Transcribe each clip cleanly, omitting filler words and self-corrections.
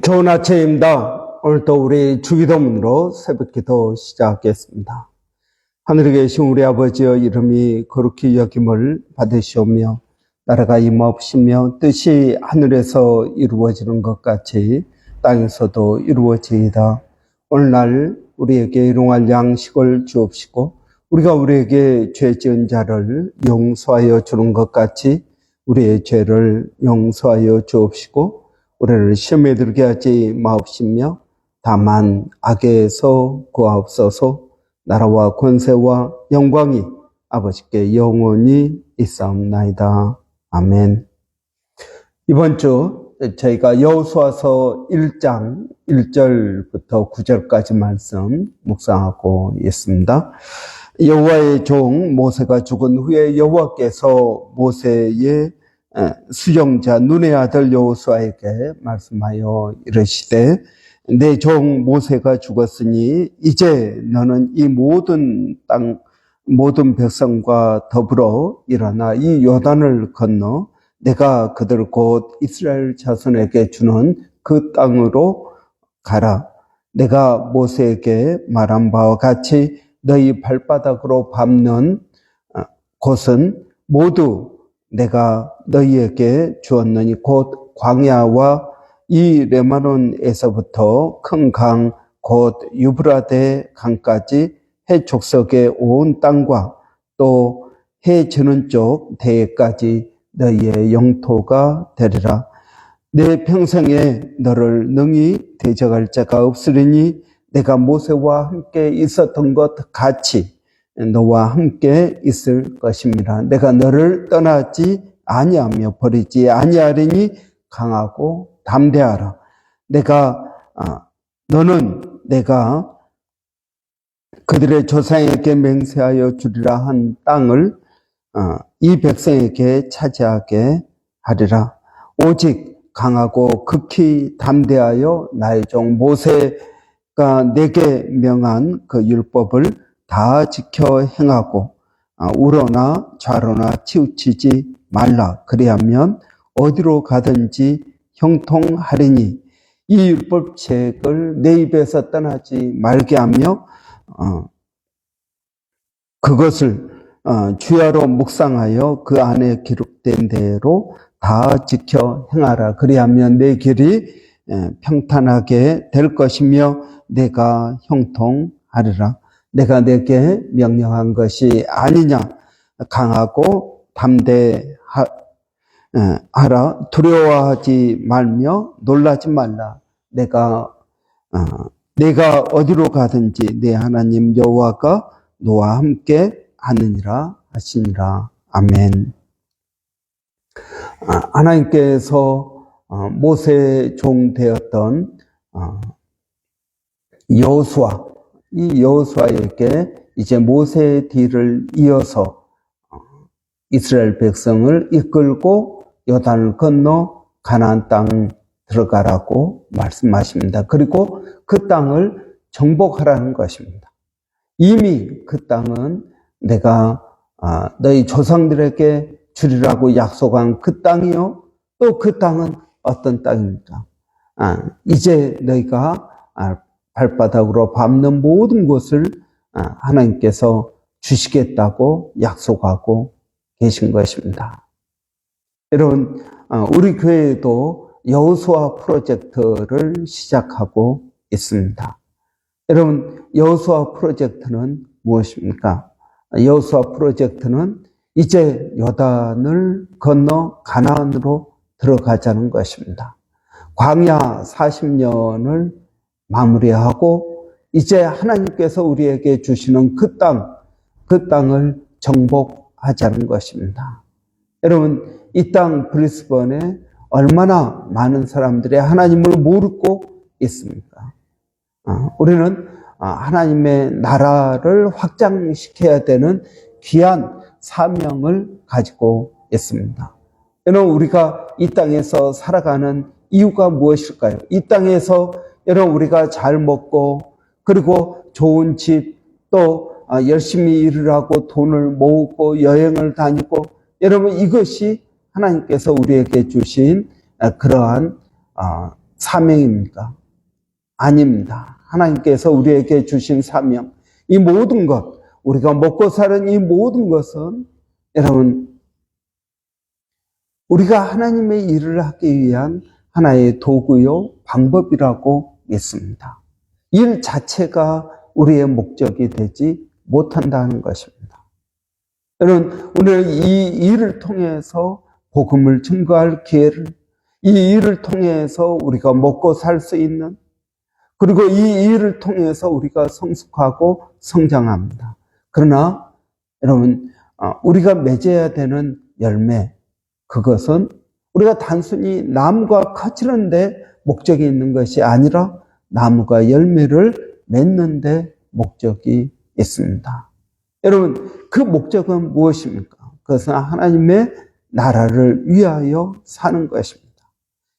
좋은 아침입니다. 오늘도 우리 주기도문으로 새벽기도 시작하겠습니다. 하늘에 계신 우리 아버지여, 이름이 거룩히 여김을 받으시오며 나라가 임하옵시며 뜻이 하늘에서 이루어지는 것 같이 땅에서도 이루어지이다. 오늘날 우리에게 일용할 양식을 주옵시고 우리가 우리에게 죄 지은 자를 용서하여 주는 것 같이 우리의 죄를 용서하여 주옵시고 우리를 시험에 들게 하지 마옵시며 다만 악에서 구하옵소서. 나라와 권세와 영광이 아버지께 영원히 있사옵나이다. 아멘. 이번 주 저희가 여호수아서 1장 1절부터 9절까지 말씀 묵상하고 있습니다. 여호와의 종 모세가 죽은 후에 여호와께서 모세의 수종자 눈의 아들 여호수아에게 말씀하여 이르시되, 내 종 모세가 죽었으니 이제 너는 이 모든 땅 모든 백성과 더불어 일어나 이 요단을 건너 내가 그들 곧 이스라엘 자손에게 주는 그 땅으로 가라. 내가 모세에게 말한 바와 같이 너희 발바닥으로 밟는 곳은 모두 내가 너희에게 주었느니 곧 광야와 이 레바논에서부터 큰 강 곧 유브라데 강까지 해 족속의 온 땅과 또 해 지는 쪽 대해까지 너희의 영토가 되리라. 내 평생에 너를 능히 대적할 자가 없으리니 내가 모세와 함께 있었던 것 같이 너와 함께 있을 것입니다. 내가 너를 떠나지 아니하며 버리지 아니하리니 강하고 담대하라. 너는 내가 그들의 조상에게 맹세하여 주리라 한 땅을 이 백성에게 차지하게 하리라. 오직 강하고 극히 담대하여 나의 종 모세가 내게 명한 그 율법을 다 지켜 행하고 우러나 좌로나 치우치지 말라. 그리하면 어디로 가든지 형통하리니 이 율법책을 내 입에서 떠나지 말게 하며 그것을 주야로 묵상하여 그 안에 기록된 대로 다 지켜 행하라. 그리하면 내 길이 평탄하게 될 것이며 내가 형통하리라. 내가 내게 명령한 것이 아니냐. 강하고 담대하라. 두려워하지 말며 놀라지 말라. 내가 어디로 가든지 내 하나님 여호와가 너와 함께 하느니라 하시니라. 아멘. 하나님께서 모세의 종 되었던 여호수아, 이 여호수아에게 이제 모세의 뒤를 이어서 이스라엘 백성을 이끌고 요단을 건너 가나안 땅 들어가라고 말씀하십니다. 그리고 그 땅을 정복하라는 것입니다. 이미 그 땅은 내가 너희 조상들에게 주리라고 약속한 그 땅이요. 또 그 땅은 어떤 땅입니까? 이제 너희가 발바닥으로 밟는 모든 곳을 하나님께서 주시겠다고 약속하고 계신 것입니다. 여러분, 우리 교회에도 여호수아 프로젝트를 시작하고 있습니다. 여러분, 여호수아 프로젝트는 무엇입니까? 여호수아 프로젝트는 이제 요단을 건너 가나안으로 들어가자는 것입니다. 광야 40년을 마무리하고 이제 하나님께서 우리에게 주시는 그 땅을 정복하자는 것입니다. 여러분, 이 땅 브리스번에 얼마나 많은 사람들이 하나님을 모르고 있습니까? 우리는 하나님의 나라를 확장시켜야 되는 귀한 사명을 가지고 있습니다. 여러분, 우리가 이 땅에서 살아가는 이유가 무엇일까요? 이 땅에서 여러분, 우리가 잘 먹고 그리고 좋은 집, 또 열심히 일을 하고 돈을 모으고 여행을 다니고, 여러분, 이것이 하나님께서 우리에게 주신 그러한 사명입니까? 아닙니다. 하나님께서 우리에게 주신 사명, 이 모든 것, 우리가 먹고 사는 이 모든 것은 여러분, 우리가 하나님의 일을 하기 위한 하나의 도구요, 방법이라고 믿습니다. 일 자체가 우리의 목적이 되지 못한다는 것입니다. 여러분, 오늘 이 일을 통해서 복음을 증거할 기회를, 이 일을 통해서 우리가 먹고 살 수 있는, 그리고 이 일을 통해서 우리가 성숙하고 성장합니다. 그러나 여러분, 우리가 맺어야 되는 열매, 그것은 우리가 단순히 나무가 커지는 데 목적이 있는 것이 아니라 나무가 열매를 맺는 데 목적이 있습니다. 여러분, 그 목적은 무엇입니까? 그것은 하나님의 나라를 위하여 사는 것입니다.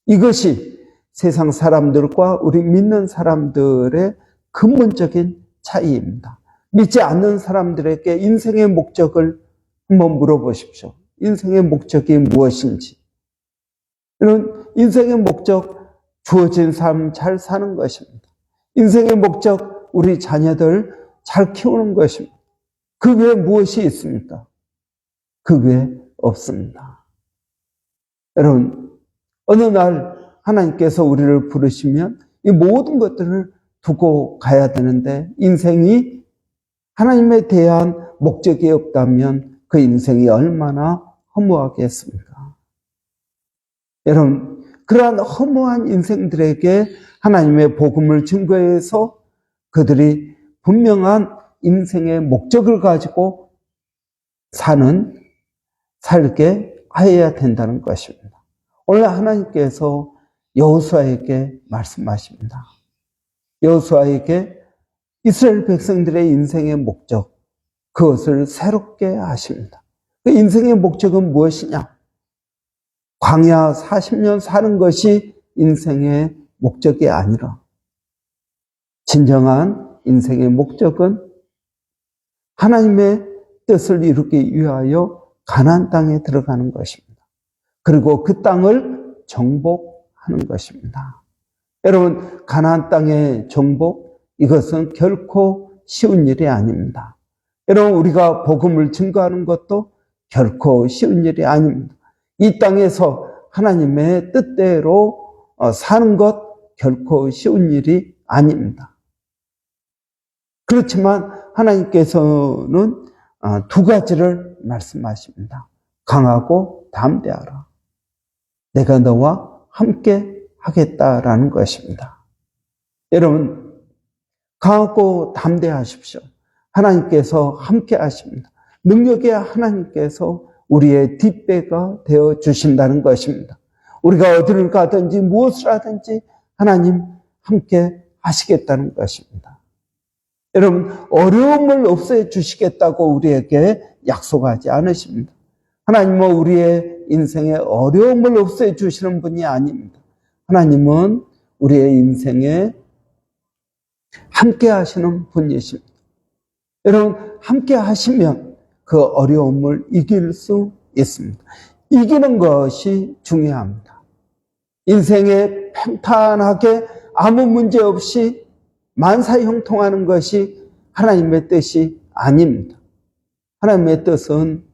이것이 세상 사람들과 우리 믿는 사람들의 근본적인 차이입니다. 믿지 않는 사람들에게 인생의 목적을 한번 물어보십시오. 인생의 목적이 무엇인지. 이런 인생의 목적, 주어진 삶 잘 사는 것입니다. 인생의 목적, 우리 자녀들 잘 키우는 것입니다. 그 외에 무엇이 있습니까? 그 외에 없습니다. 여러분, 어느 날 하나님께서 우리를 부르시면 이 모든 것들을 두고 가야 되는데, 인생이 하나님에 대한 목적이 없다면 그 인생이 얼마나 허무하겠습니까? 여러분, 그러한 허무한 인생들에게 하나님의 복음을 증거해서 그들이 분명한 인생의 목적을 가지고 살게 하여야 된다는 것입니다. 오늘 하나님께서 여호수아에게 말씀하십니다. 여호수아에게 이스라엘 백성들의 인생의 목적, 그것을 새롭게 하십니다. 그 인생의 목적은 무엇이냐? 광야 40년 사는 것이 인생의 목적이 아니라 진정한 인생의 목적은 하나님의 뜻을 이루기 위하여 가나안 땅에 들어가는 것입니다. 그리고 그 땅을 정복하는 것입니다. 여러분, 가나안 땅의 정복, 이것은 결코 쉬운 일이 아닙니다. 여러분, 우리가 복음을 증거하는 것도 결코 쉬운 일이 아닙니다. 이 땅에서 하나님의 뜻대로 사는 것 결코 쉬운 일이 아닙니다. 그렇지만 하나님께서는 두 가지를 말씀하십니다. 강하고 담대하라. 내가 너와 함께 하겠다라는 것입니다. 여러분, 강하고 담대하십시오. 하나님께서 함께 하십니다. 능력의 하나님께서 우리의 뒷배가 되어 주신다는 것입니다. 우리가 어디를 가든지 무엇을 하든지 하나님 함께 하시겠다는 것입니다. 여러분, 어려움을 없애 주시겠다고 우리에게 약속하지 않으십니다. 하나님은 우리의 인생에 어려움을 없애 주시는 분이 아닙니다. 하나님은 우리의 인생에 함께 하시는 분이십니다. 여러분, 함께 하시면 그 어려움을 이길 수 있습니다. 이기는 것이 중요합니다. 인생에 평탄하게 아무 문제 없이 만사형통하는 것이 하나님의 뜻이 아닙니다. 하나님의 뜻은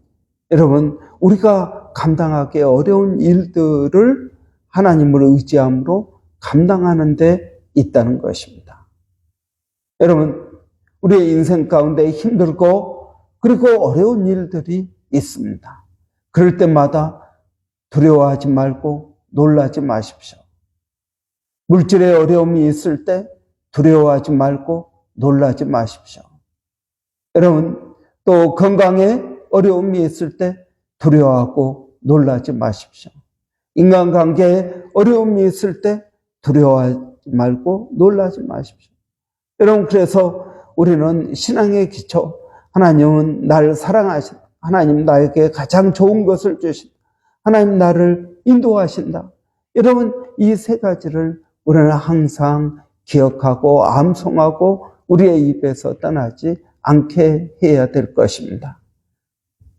여러분, 우리가 감당하기 어려운 일들을 하나님을 의지함으로 감당하는 데 있다는 것입니다. 여러분, 우리의 인생 가운데 힘들고 그리고 어려운 일들이 있습니다. 그럴 때마다 두려워하지 말고 놀라지 마십시오. 물질의 어려움이 있을 때 두려워하지 말고 놀라지 마십시오. 여러분, 또 건강에 어려움이 있을 때 두려워하고 놀라지 마십시오. 인간관계에 어려움이 있을 때 두려워하지 말고 놀라지 마십시오. 여러분, 그래서 우리는 신앙의 기초, 하나님은 나를 사랑하신다. 하나님 나에게 가장 좋은 것을 주신다. 하나님 나를 인도하신다. 여러분, 이 세 가지를 우리는 항상 기억하고 암송하고 우리의 입에서 떠나지 않게 해야 될 것입니다.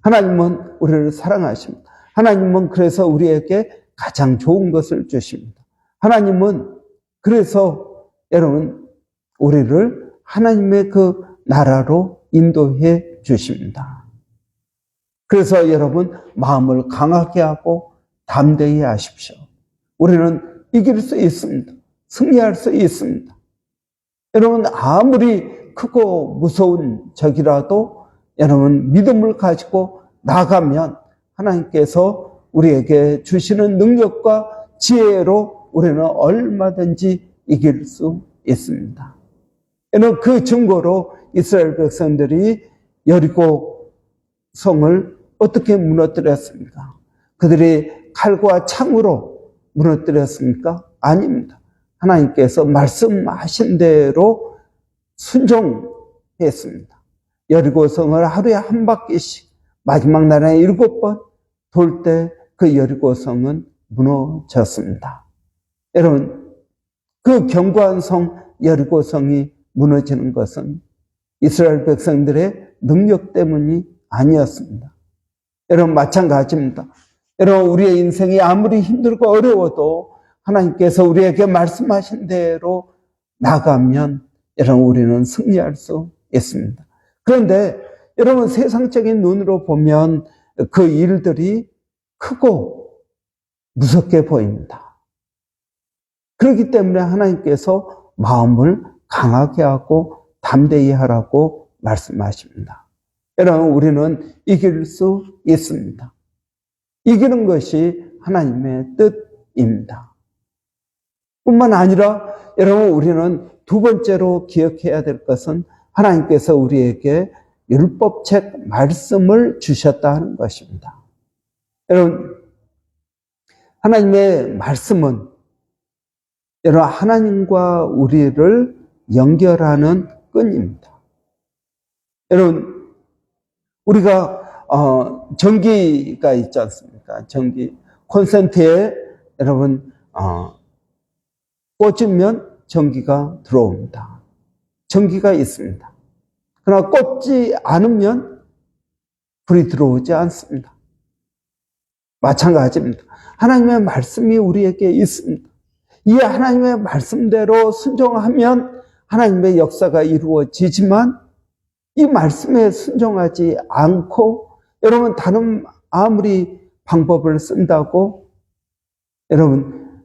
하나님은 우리를 사랑하십니다. 하나님은 그래서 우리에게 가장 좋은 것을 주십니다. 하나님은 그래서 여러분, 우리를 하나님의 그 나라로 인도해 주십니다. 그래서 여러분, 마음을 강하게 하고 담대히 하십시오. 우리는 이길 수 있습니다. 승리할 수 있습니다. 여러분, 아무리 크고 무서운 적이라도 여러분, 믿음을 가지고 나가면 하나님께서 우리에게 주시는 능력과 지혜로 우리는 얼마든지 이길 수 있습니다. 여러분, 그 증거로 이스라엘 백성들이 여리고 성을 어떻게 무너뜨렸습니까? 그들이 칼과 창으로 무너뜨렸습니까? 아닙니다. 하나님께서 말씀하신 대로 순종했습니다. 여리고 성을 하루에 한 바퀴씩 마지막 날에 7번 돌 때 그 여리고 성은 무너졌습니다. 여러분, 그 견고한 성 여리고 성이 무너지는 것은 이스라엘 백성들의 능력 때문이 아니었습니다. 여러분, 마찬가지입니다. 여러분, 우리의 인생이 아무리 힘들고 어려워도 하나님께서 우리에게 말씀하신 대로 나가면 여러분, 우리는 승리할 수 있습니다. 그런데 여러분, 세상적인 눈으로 보면 그 일들이 크고 무섭게 보입니다. 그렇기 때문에 하나님께서 마음을 강하게 하고 담대히 하라고 말씀하십니다. 여러분, 우리는 이길 수 있습니다. 이기는 것이 하나님의 뜻입니다. 뿐만 아니라 여러분, 우리는 두 번째로 기억해야 될 것은 하나님께서 우리에게 율법책 말씀을 주셨다는 것입니다. 여러분, 하나님의 말씀은 여러분, 하나님과 우리를 연결하는 끈입니다. 여러분, 우리가 전기가 있지 않습니까? 전기 콘센트에 여러분 꽂으면 전기가 들어옵니다. 전기가 있습니다. 그러나 꽂지 않으면 불이 들어오지 않습니다. 마찬가지입니다. 하나님의 말씀이 우리에게 있습니다. 이 하나님의 말씀대로 순종하면 하나님의 역사가 이루어지지만 이 말씀에 순종하지 않고 여러분, 다른 아무리 방법을 쓴다고 여러분,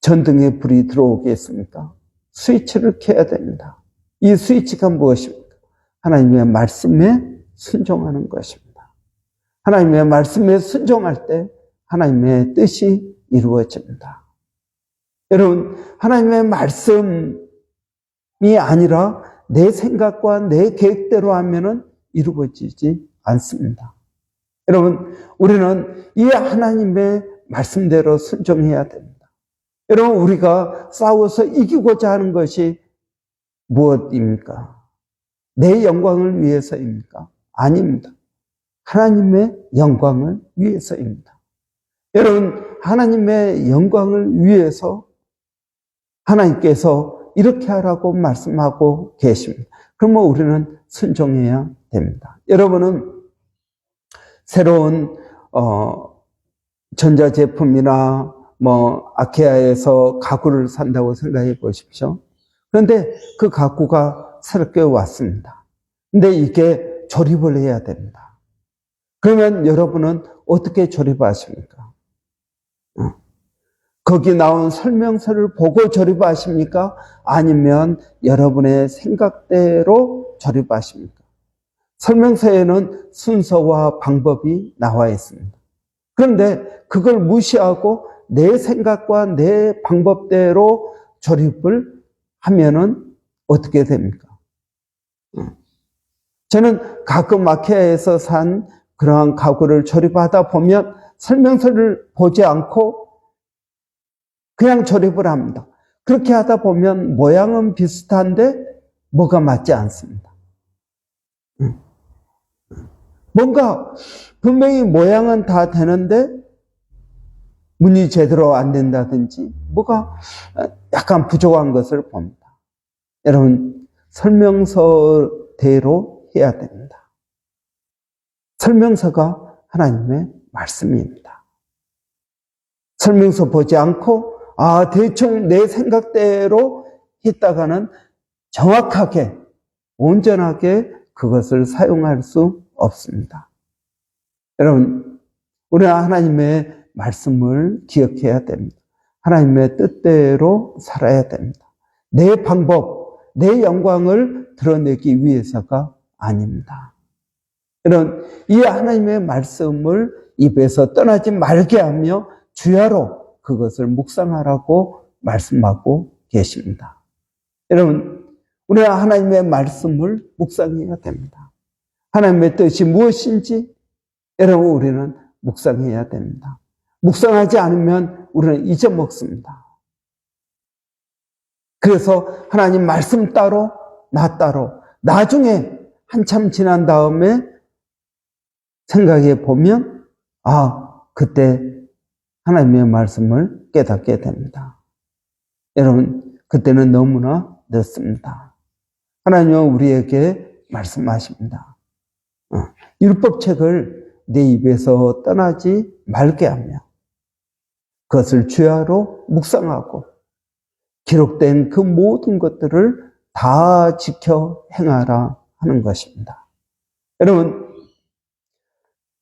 전등에 불이 들어오겠습니까? 스위치를 켜야 됩니다. 이 스위치가 무엇입니까? 하나님의 말씀에 순종하는 것입니다. 하나님의 말씀에 순종할 때 하나님의 뜻이 이루어집니다. 여러분, 하나님의 말씀이 아니라 내 생각과 내 계획대로 하면은 이루어지지 않습니다. 여러분, 우리는 이 하나님의 말씀대로 순종해야 됩니다. 여러분, 우리가 싸워서 이기고자 하는 것이 무엇입니까? 내 영광을 위해서입니까? 아닙니다. 하나님의 영광을 위해서입니다. 여러분, 하나님의 영광을 위해서 하나님께서 이렇게 하라고 말씀하고 계십니다. 그러면 우리는 순종해야 됩니다. 여러분은 새로운 전자제품이나 아케아에서 가구를 산다고 생각해 보십시오. 그런데 그 가구가 새롭게 왔습니다. 근데 이게 조립을 해야 됩니다. 그러면 여러분은 어떻게 조립하십니까? 거기 나온 설명서를 보고 조립하십니까? 아니면 여러분의 생각대로 조립하십니까? 설명서에는 순서와 방법이 나와 있습니다. 그런데 그걸 무시하고 내 생각과 내 방법대로 조립을 하면은 어떻게 됩니까? 저는 가끔 아케아에서 산 그러한 가구를 조립하다 보면 설명서를 보지 않고 그냥 조립을 합니다. 그렇게 하다 보면 모양은 비슷한데 뭐가 맞지 않습니다. 뭔가 분명히 모양은 다 되는데 문이 제대로 안 된다든지 뭐가 약간 부족한 것을 봅니다. 여러분, 설명서대로 해야 됩니다. 설명서가 하나님의 말씀입니다. 설명서 보지 않고 대충 내 생각대로 했다가는 정확하게, 온전하게 그것을 사용할 수 없습니다. 여러분, 우리는 하나님의 말씀을 기억해야 됩니다. 하나님의 뜻대로 살아야 됩니다. 내 방법, 내 영광을 드러내기 위해서가 아닙니다. 여러분, 이 하나님의 말씀을 입에서 떠나지 말게 하며 주야로 그것을 묵상하라고 말씀하고 계십니다. 여러분, 우리가 하나님의 말씀을 묵상해야 됩니다. 하나님의 뜻이 무엇인지 여러분 우리는 묵상해야 됩니다. 묵상하지 않으면 우리는 잊어먹습니다. 그래서 하나님 말씀 따로 나 따로 나중에 한참 지난 다음에 생각해 보면 그때 하나님의 말씀을 깨닫게 됩니다. 여러분, 그때는 너무나 늦습니다. 하나님은 우리에게 말씀하십니다. 율법책을 내 입에서 떠나지 말게 하며 그것을 주야로 묵상하고 기록된 그 모든 것들을 다 지켜 행하라 하는 것입니다. 여러분,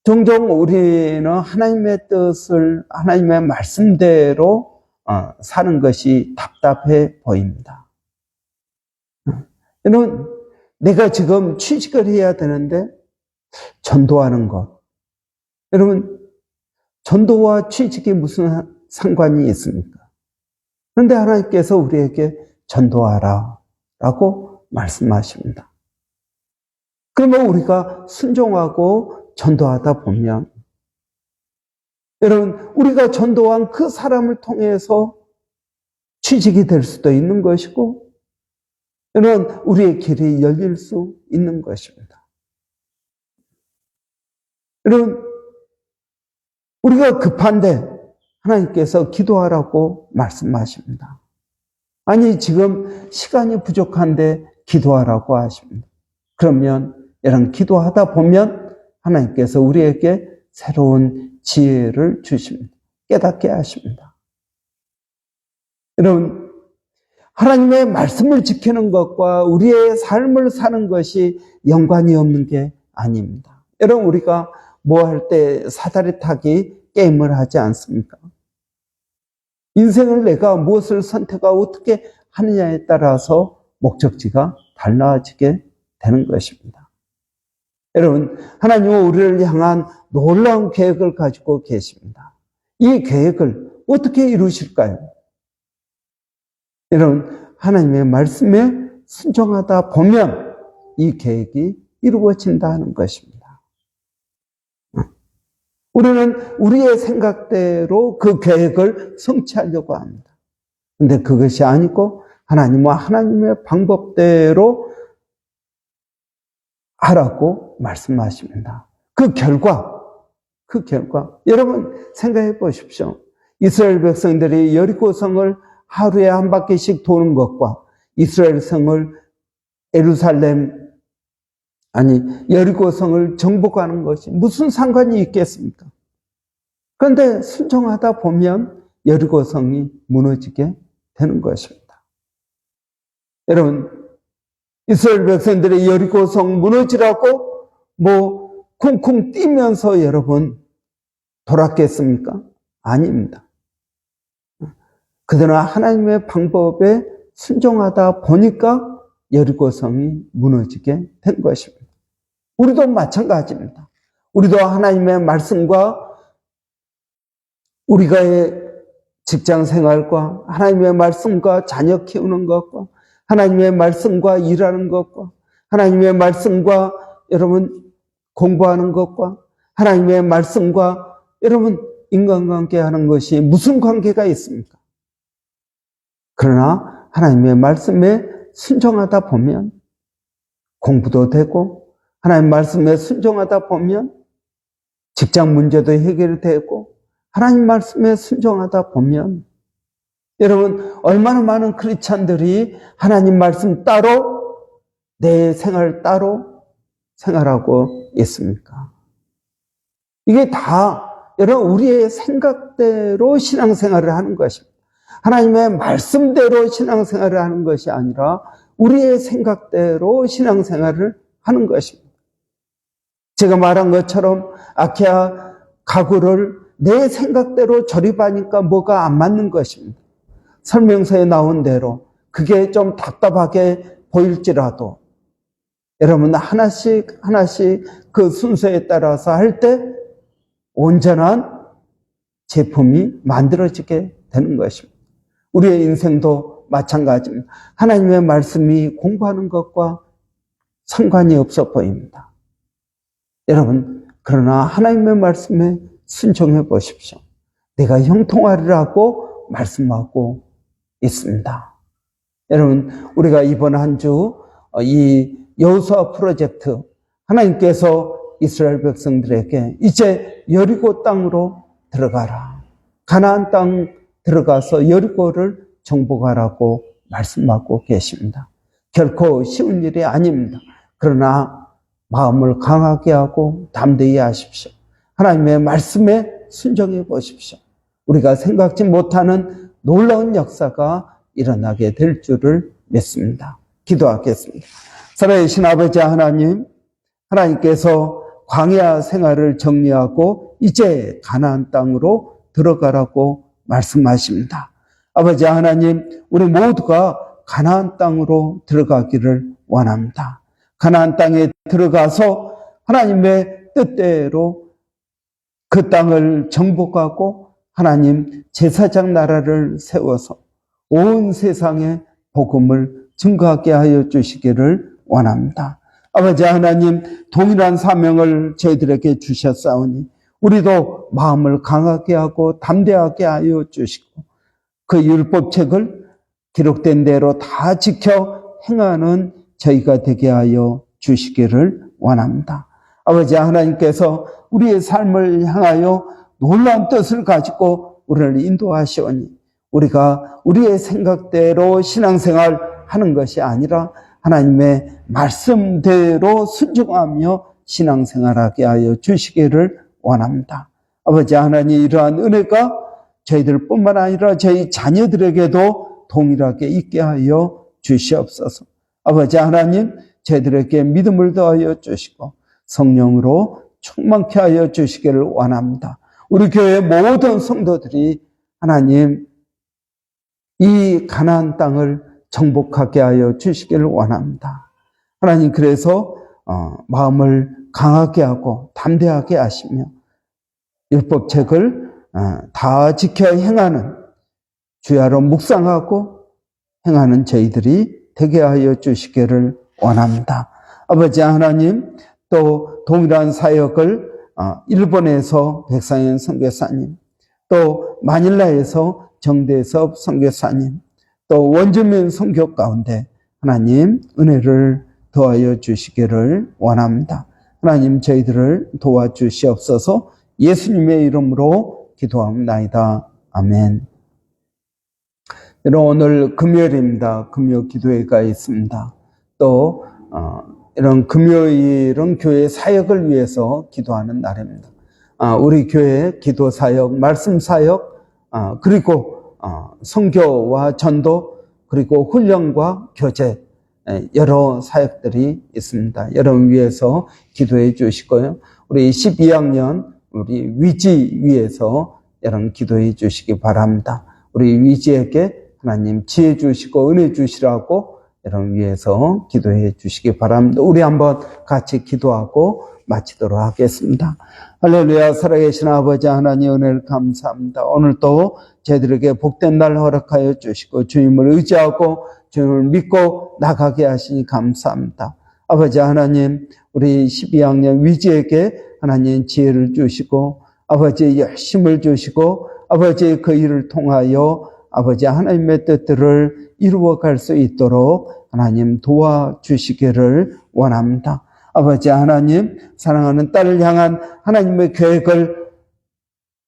종종 우리는 하나님의 뜻을 하나님의 말씀대로 사는 것이 답답해 보입니다. 여러분, 내가 지금 취직을 해야 되는데 전도하는 것. 여러분, 전도와 취직이 무슨 상관이 있습니까? 그런데 하나님께서 우리에게 전도하라 라고 말씀하십니다. 그러면 우리가 순종하고 전도하다 보면 여러분, 우리가 전도한 그 사람을 통해서 취직이 될 수도 있는 것이고 여러분, 우리의 길이 열릴 수 있는 것입니다. 여러분, 우리가 급한데 하나님께서 기도하라고 말씀하십니다. 아니, 지금 시간이 부족한데 기도하라고 하십니다. 그러면 여러분, 기도하다 보면 하나님께서 우리에게 새로운 지혜를 주십니다. 깨닫게 하십니다. 여러분, 하나님의 말씀을 지키는 것과 우리의 삶을 사는 것이 연관이 없는 게 아닙니다. 여러분, 우리가 뭐 할 때 사다리 타기 게임을 하지 않습니까? 인생을 내가 무엇을 선택하고 어떻게 하느냐에 따라서 목적지가 달라지게 되는 것입니다. 여러분, 하나님은 우리를 향한 놀라운 계획을 가지고 계십니다. 이 계획을 어떻게 이루실까요? 여러분, 하나님의 말씀에 순종하다 보면 이 계획이 이루어진다는 것입니다. 우리는 우리의 생각대로 그 계획을 성취하려고 합니다. 그런데 그것이 아니고 하나님과 하나님의 방법대로 하라고 말씀하십니다. 그 결과 여러분 생각해 보십시오. 이스라엘 백성들이 여리고성을 하루에 한 바퀴씩 도는 것과 이스라엘 성을 여리고성을 정복하는 것이 무슨 상관이 있겠습니까? 그런데 순종하다 보면 여리고성이 무너지게 되는 것입니다. 여러분, 이스라엘 백성들이 여리고성 무너지라고 쿵쿵 뛰면서 여러분 돌았겠습니까? 아닙니다. 그들은 하나님의 방법에 순종하다 보니까 여리고성이 무너지게 된 것입니다. 우리도 마찬가지입니다. 우리도 하나님의 말씀과 우리가의 직장 생활과 하나님의 말씀과 자녀 키우는 것과 하나님의 말씀과 일하는 것과 하나님의 말씀과 여러분 공부하는 것과 하나님의 말씀과 여러분 인간관계 하는 것이 무슨 관계가 있습니까? 그러나 하나님의 말씀에 순종하다 보면 공부도 되고 하나님 말씀에 순종하다 보면 직장 문제도 해결되고 하나님 말씀에 순종하다 보면 여러분 얼마나 많은 크리스찬들이 하나님 말씀 따로 내 생활 따로 생활하고 있습니까? 이게 다 여러분 우리의 생각대로 신앙생활을 하는 것입니다. 하나님의 말씀대로 신앙생활을 하는 것이 아니라 우리의 생각대로 신앙생활을 하는 것입니다. 제가 말한 것처럼 아케아 가구를 내 생각대로 조립하니까 뭐가 안 맞는 것입니다. 설명서에 나온 대로 그게 좀 답답하게 보일지라도 여러분 하나씩 그 순서에 따라서 할 때 온전한 제품이 만들어지게 되는 것입니다. 우리의 인생도 마찬가지입니다. 하나님의 말씀이 공부하는 것과 상관이 없어 보입니다. 여러분, 그러나 하나님의 말씀에 순종해 보십시오. 내가 형통하리라고 말씀하고 있습니다. 여러분, 우리가 이번 한 주 이 여호수아 프로젝트, 하나님께서 이스라엘 백성들에게 이제 여리고 땅으로 들어가라, 가나안 땅 들어가서 여리고를 정복하라고 말씀하고 계십니다. 결코 쉬운 일이 아닙니다. 그러나 마음을 강하게 하고 담대히 하십시오. 하나님의 말씀에 순종해 보십시오. 우리가 생각지 못하는 놀라운 역사가 일어나게 될 줄을 믿습니다. 기도하겠습니다. 살아계신 아버지 하나님, 하나님께서 광야 생활을 정리하고 이제 가나안 땅으로 들어가라고 말씀하십니다. 아버지 하나님, 우리 모두가 가나안 땅으로 들어가기를 원합니다. 가나안 땅에 들어가서 하나님의 뜻대로 그 땅을 정복하고 하나님 제사장 나라를 세워서 온 세상에 복음을 증거하게 하여 주시기를 원합니다. 아버지 하나님, 동일한 사명을 저희들에게 주셨사오니 우리도 마음을 강하게 하고 담대하게 하여 주시고 그 율법책을 기록된 대로 다 지켜 행하는 저희가 되게 하여 주시기를 원합니다. 아버지 하나님께서 우리의 삶을 향하여 놀라운 뜻을 가지고 우리를 인도하시오니 우리가 우리의 생각대로 신앙생활 하는 것이 아니라 하나님의 말씀대로 순종하며 신앙생활하게 하여 주시기를 원합니다. 아버지 하나님, 이러한 은혜가 저희들 뿐만 아니라 저희 자녀들에게도 동일하게 있게 하여 주시옵소서. 아버지 하나님, 저희들에게 믿음을 더하여 주시고 성령으로 충만케 하여 주시기를 원합니다. 우리 교회 모든 성도들이 하나님 이 가나안 땅을 정복하게 하여 주시기를 원합니다. 하나님, 그래서 마음을 강하게 하고 담대하게 하시며 율법책을 다 지켜 행하는, 주야로 묵상하고 행하는 저희들이 되게 하여 주시기를 원합니다. 아버지 하나님, 또 동일한 사역을 일본에서 백상현 선교사님, 또 마닐라에서 정대섭 선교사님, 또 원주민 선교 가운데 하나님 은혜를 더하여 주시기를 원합니다. 하나님, 저희들을 도와주시옵소서. 예수님의 이름으로 기도합니다. 아멘. 여러분, 오늘 금요일입니다. 금요 기도회가 있습니다. 또 이런 금요일은 교회 사역을 위해서 기도하는 날입니다. 우리 교회 기도 사역, 말씀 사역, 그리고 선교와 전도, 그리고 훈련과 교제, 여러 사역들이 있습니다. 여러분 위해서 기도해 주시고요. 우리 12학년 우리 위지 위해서 여러분 기도해 주시기 바랍니다. 우리 위지에게 하나님 지혜 주시고 은혜 주시라고 여러분 위해서 기도해 주시기 바랍니다. 우리 한번 같이 기도하고 마치도록 하겠습니다. 할렐루야. 살아계신 아버지 하나님, 은혜를 감사합니다. 오늘도 저희들에게 복된 날 허락하여 주시고 주님을 의지하고 주님을 믿고 나가게 하시니 감사합니다. 아버지 하나님, 우리 12학년 위지에게 하나님 지혜를 주시고 아버지의 열심을 주시고 아버지의 그 일을 통하여 아버지 하나님의 뜻들을 이루어갈 수 있도록 하나님 도와주시기를 원합니다. 아버지 하나님, 사랑하는 딸을 향한 하나님의 계획을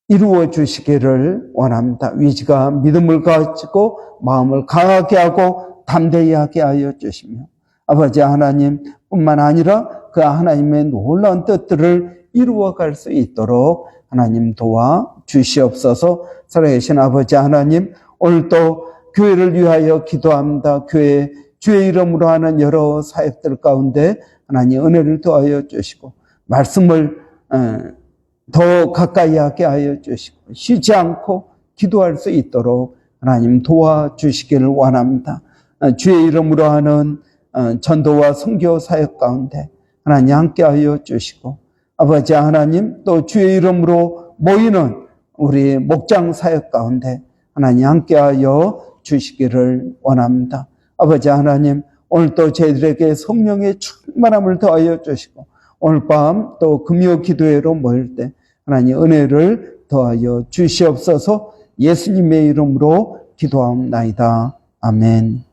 이루어 주시기를 원합니다. 위지가 믿음을 가지고 마음을 강하게 하고 담대히 하게 하여 주시며 아버지 하나님 뿐만 아니라 그 하나님의 놀라운 뜻들을 이루어갈 수 있도록 하나님 도와 주시옵소서. 살아계신 아버지 하나님, 오늘 또 교회를 위하여 기도합니다. 교회 주의 이름으로 하는 여러 사역들 가운데 하나님 은혜를 더하여 주시고 말씀을 더 가까이 하게 하여 주시고 쉬지 않고 기도할 수 있도록 하나님 도와주시기를 원합니다. 주의 이름으로 하는 전도와 선교 사역 가운데 하나님 함께 하여 주시고 아버지 하나님 또 주의 이름으로 모이는 우리 목장 사역 가운데 하나님 함께 하여 주시기를 원합니다. 아버지 하나님 오늘도 저희들에게 성령의 충만함을 더하여 주시고 오늘 밤 또 금요 기도회로 모일 때 하나님 은혜를 더하여 주시옵소서. 예수님의 이름으로 기도하옵나이다. 아멘.